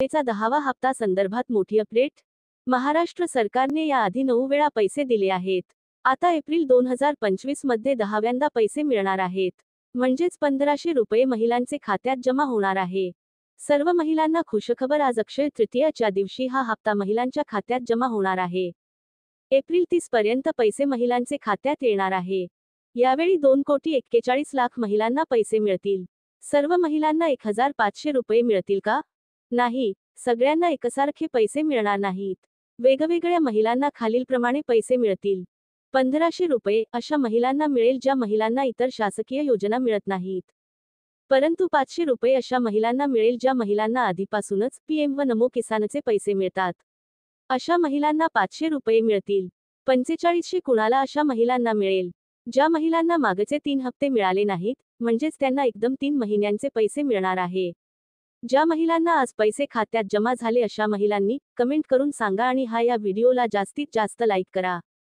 चा 10वा हप्ता संदर्भात मोठी अपडेट. महाराष्ट्र सरकारने याआधी 9 वेळा पैसे दिले आहेत. आता एप्रिल 2025 मध्ये 10व्यांदा पैसे मिळणार आहेत. म्हणजेच 1500 रुपये महिलांचे खात्यात जमा होणार आहे. सर्व महिलांना खुशखबर. आज अक्षय तृतीयाच्या दिवशी हा हप्ता महिलांच्या खात्यात जमा होणार आहे. एप्रिल 30 पर्यंत पैसे महिलांचे खात्यात येणार आहे. यावेळी 2,41,00,000 महिलांना पैसे मिळतील. सर्व महिलांना 1,500 रुपये मिळतील का? नाही, सगळ्यांना एकसारखे पैसे मिळणार नाहीत. वेगवेगळ्या महिलांना खालीलप्रमाणे पैसे मिळतील. 1500 रुपये अशा महिलांना मिळेल ज्या महिलांना इतर शासकीय योजना मिळत नाहीत. परंतु 500 रुपये अशा महिलांना मिळेल ज्या महिलांना आधीपासूनच पीएम व नमो किसानचे पैसे मिळतात. अशा महिलांना 500 रुपये मिळतील. 4500 कुणाला अशा महिलांना मिळेल ज्या महिलांना मागचे 3 हप्ते मिळाले नाहीत, म्हणजेच त्यांना एकदम 3 महिन्यांचे पैसे मिळणार आहे. ज्या महिलांना आज पैसे खात्यात जमा झाले अशा महिलांनी कमेंट करून सांगा आणि या व्हिडिओला जास्तीत जास्त लाईक करा.